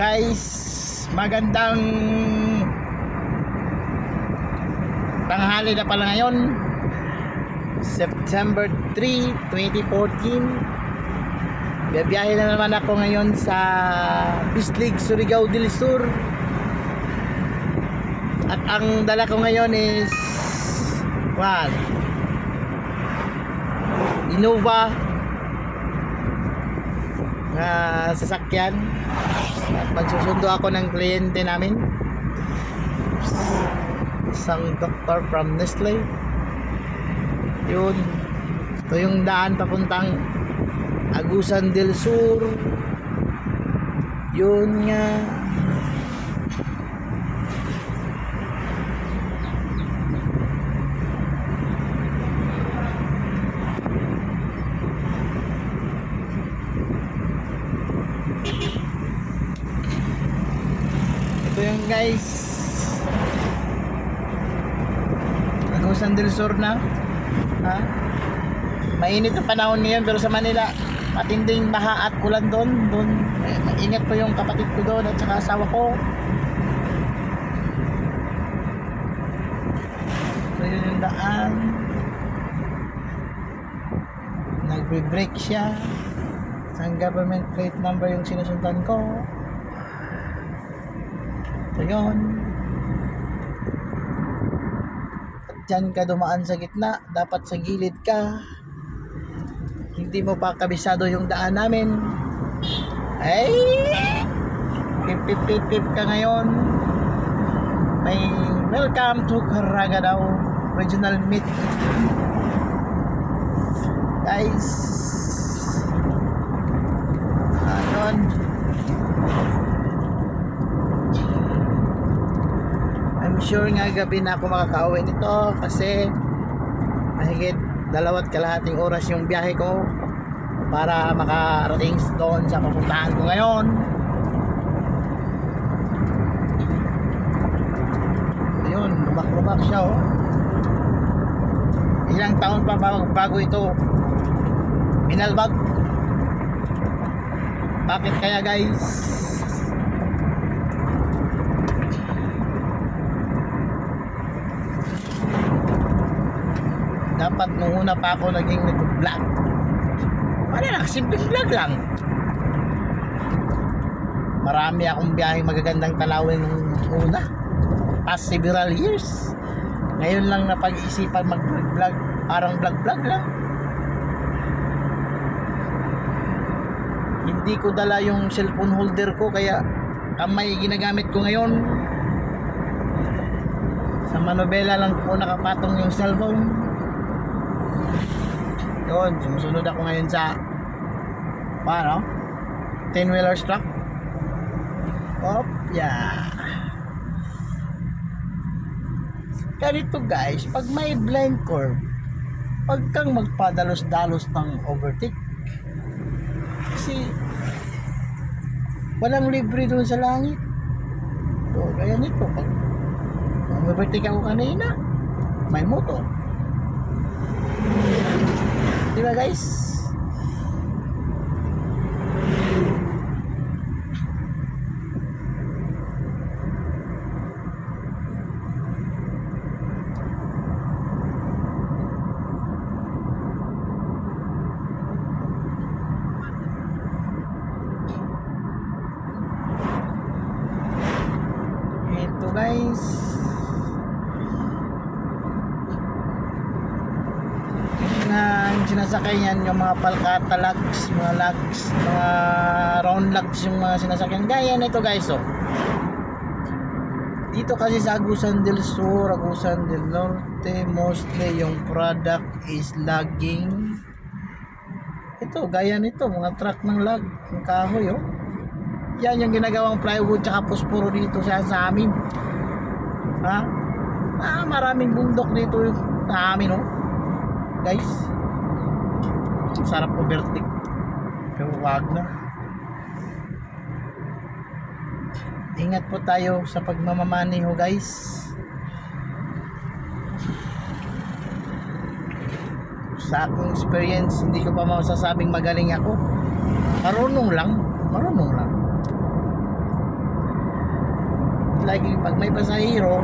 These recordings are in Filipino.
Guys, magandang tanghali na pala ngayon, September 3, 2014. Biyahe na naman ako ngayon sa Bislig, Surigao del Sur. At ang dala ko ngayon is Innova na sasakyan. At magsusundo ako ng kliyente namin, isang doktor from Nestle. Yun, ito yung daan papuntang Agusan del Sur. Yun nga. Ito yung guys, Agusan del Sur na. Mainit ang panahon ngayon, pero sa Manila matinding baha at ulan doon. Maingat po yung kapatid ko doon at saka asawa ko. So yun yung daan. Nagbe-brake siya. Isang government plate number yung sinusundan ko. So yun. At dyan ka dumaan sa gitna, dapat sa gilid ka. Hindi mo pa kabisado yung daan namin. Ay! Pip ka ngayon. May welcome to Caragadaw Regional Meet. Guys, ayun. I'm sure nga gabi na ako makakauwi nito kasi mahigit 2.5 oras yung biyahe ko para makarating doon sa pupuntahan ko ngayon. Ayun, lubak-lubak siya oh. Ilang taon pa bago ito minalbag. Bakit kaya guys? Dapat nung una pa ako naging nag-vlog. Ano lang, simpleng vlog lang. Marami akong biyaheng magagandang talawin nung una, past several years. Ngayon lang napag-isipan mag-vlog, parang vlog lang. Hindi ko dala yung cellphone holder ko, kaya kamay ginagamit ko ngayon. Sa manobela lang po nakapatong yung cellphone. Yun, sumusunod ako ngayon sa 10-wheeler truck. Ganito guys, pag may blind curve, pag kang magpadalos-dalos ng overtake, kasi walang libre doon sa langit. So, kaya nito, pag overtake ako kanina, may motor. Diba guys? Ito guys, yung sinasakay yan, yung mga palkata lugs, mga round lugs, yung mga sinasakyan gaya nito guys. So dito kasi sa Agusan del Sur, Agusan del Norte, mostly yung product is logging. Ito gaya nito, mga truck ng log, ng kahoy yan yung ginagawang plywood tsaka posporo dito sa amin. Maraming bundok dito sa amin guys. Sarap overtake, pero wag na. Ingat po tayo sa pagmamamaneho guys. Sa akong experience, hindi ko pa masasabing magaling ako. Marunong lang. laging pag may pasahero,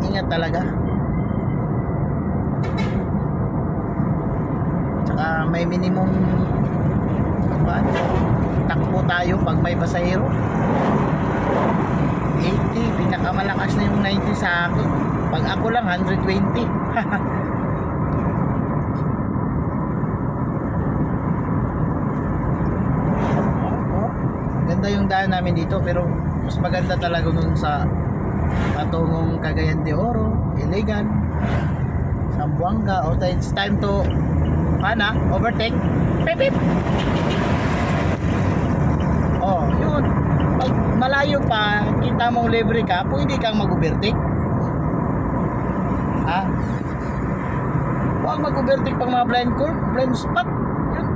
ingat talaga. Tsaka may minimum takbo tayo pag may pasahero. 80, pinakamalakas na yung 90 sa akin. Pag ako lang 120. Maganda yung daan namin dito, pero mas maganda talaga nun sa patungong Cagayan de Oro, Iligan, Zamboanga. O it's time to overtake. Pip pip. Oh, yun. Pag malayo pa, kita mong libre ka, pwede kang mag-overtake. Ha? Huwag mag-overtake pag mga blind spot. Yun.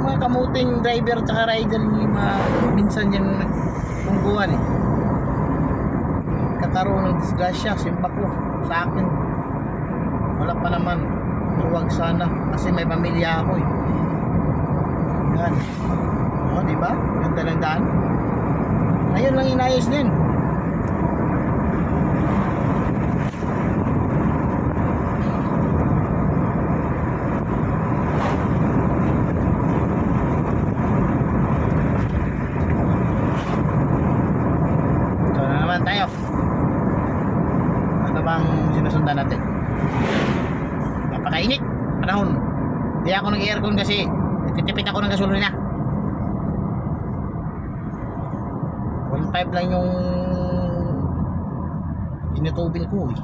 Yung mga kamuting driver tsaka rider, yung mga minsan yung tungguan eh. Kakaroon ng disgrasya, simpak ko sa akin. Wala pa naman. Huwag sana kasi may pamilya ako eh. Yan. O, diba? Ganda ng daan. Ayun lang inayos din. Ito na naman tayo. Ano bang sinusundan natin? Napakainit panahon. Hindi ako nag-aircon kasi nagtitipid ako ng gasolina. 1.5 lang yung inutubil ko eh.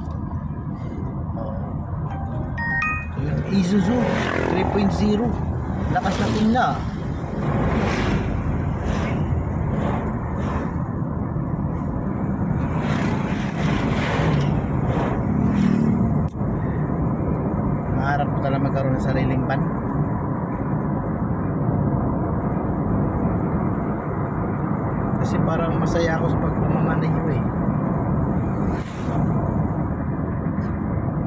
Yung Isuzu 3.0 lakas na tingna. Maharap ko talaga magkaroon ng sariling van. Kasi parang masaya ako sa pagpamamanay eh.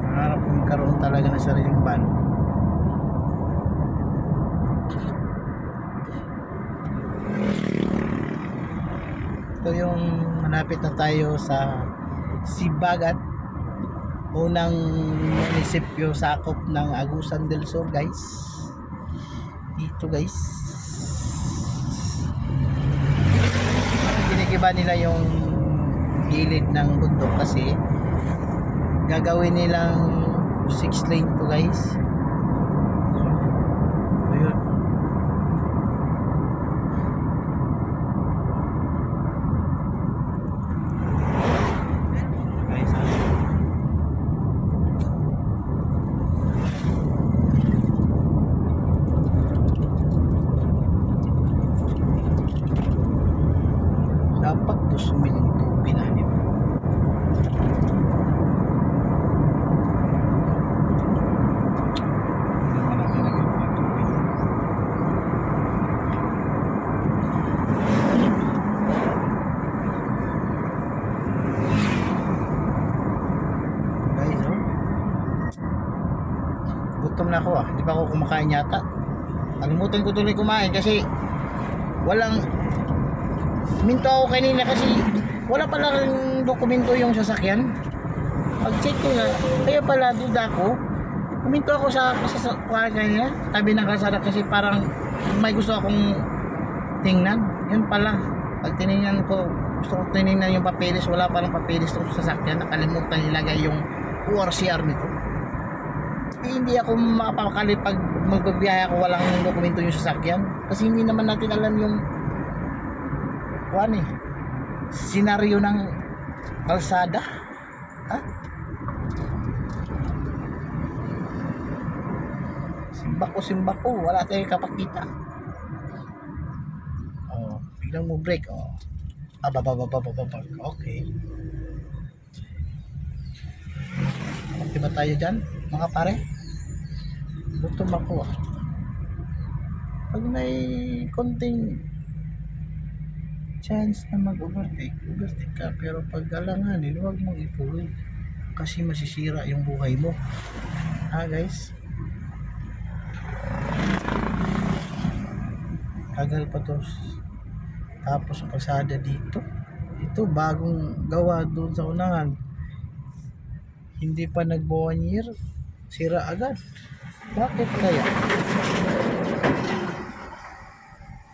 Nangarap ko magkaroon talaga ng sariling van. Ito yung malapit na tayo sa Sibagat, unang munisipyo sakop ng Agusan del Sur guys. Dito guys. Ginigiba nila yung gilid ng bundok kasi gagawin nilang 6 lane to guys. Ayun. Guys, dapat 2 million to pinanim. Guys, oh. Gutom na ako ah. Hindi pa ako kumakain yata. Kalimutan ko tuloy kumain kasi walang minto ako kanina kasi wala pala rin dokumento yung sasakyan. Pag check ko na, kaya pala duda ko. Kuminto ako sa kanina, tabi ng kalsada kasi parang may gusto akong tingnan. Yun pala, pag tinignan ko, gusto ko tinignan yung papeles, wala palang papeles ng sasakyan. Nakalimutan ilagay yung ORCR nito. Eh, hindi ako makapakali pag magbabiyahe ako walang dokumento yung sasakyan. Kasi hindi naman natin alam yung senaryo ng kalsada. Ha? Simbako, wala tayong kapakita. Oh, biglang mo break. Oh. Okay. Okay ba tayo dyan, mga pare? Gutom ako ah. Pag may konting chance na overtake ka, pero pag alanganin, huwag mong ituloy kasi masisira yung buhay mo. Ha guys? Tagal pa to tapos ang kalsada dito. Ito bagong gawa doon sa unahan. Hindi pa nag 1 year, sira agad. Bakit kaya?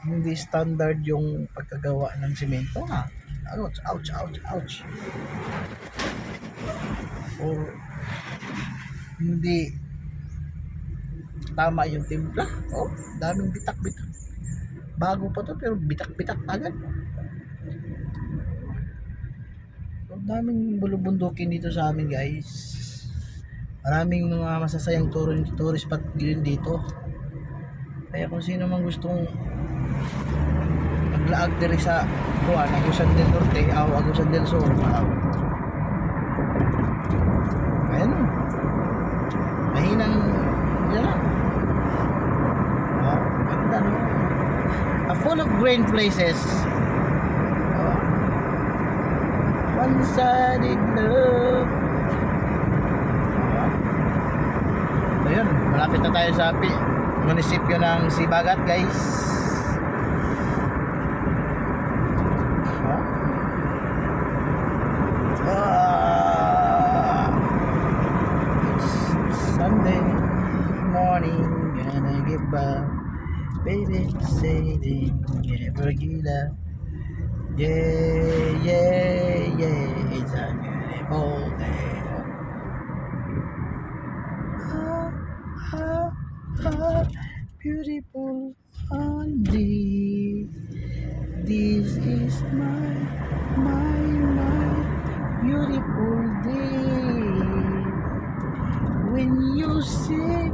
Hindi standard yung pagkagawa ng semento ha. Ouch, ouch, ouch, ouch. Or hindi tama yung timpla. Oh, daming bitak-bitak. Bago pa to pero bitak-bitak agad. Ang daming bulubundukin dito sa amin guys. Maraming mga masasayang tourist spot din dito. Kaya kung sino man gustong maglaag diri sa Agusan del Norte o Agusan del Sur, ayan, mahinang yan lang. Ganda no, full of green places. One-sided love. So yun, malapit na tayo sa munisipyo ng Sibagat guys. It's Sunday morning, gonna give up, baby, saying never give up. Yeah, yeah, yeah, it's a beautiful day. Beautiful Sunday. This is my beautiful day. When you say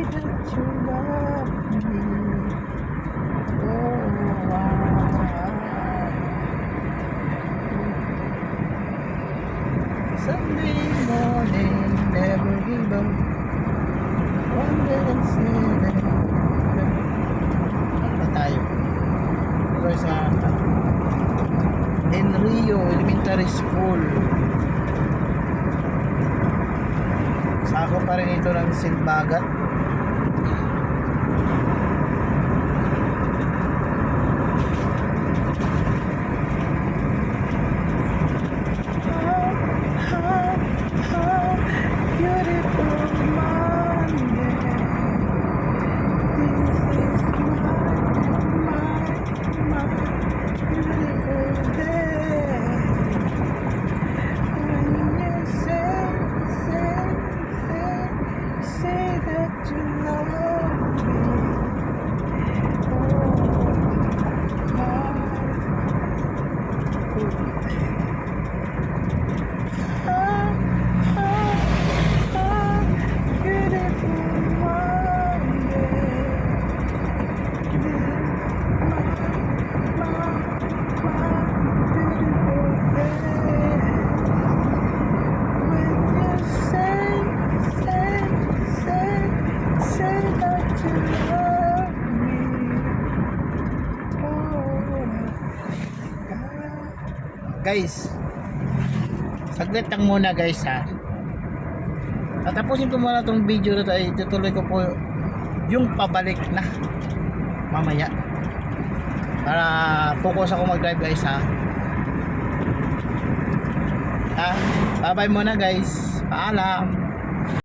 that you love me. Oh, wow. Sunday morning, never give up. One day and say ano ba tayo? Ito sa Enrio Elementary School. Sako pa rin ito ng Sibagat. Guys, saglit lang muna guys ha. Tatapusin ko muna tong video na tayo. Itutuloy ko po yung pabalik na mamaya para focus ako mag drive guys ha. Bye bye muna guys, paalam.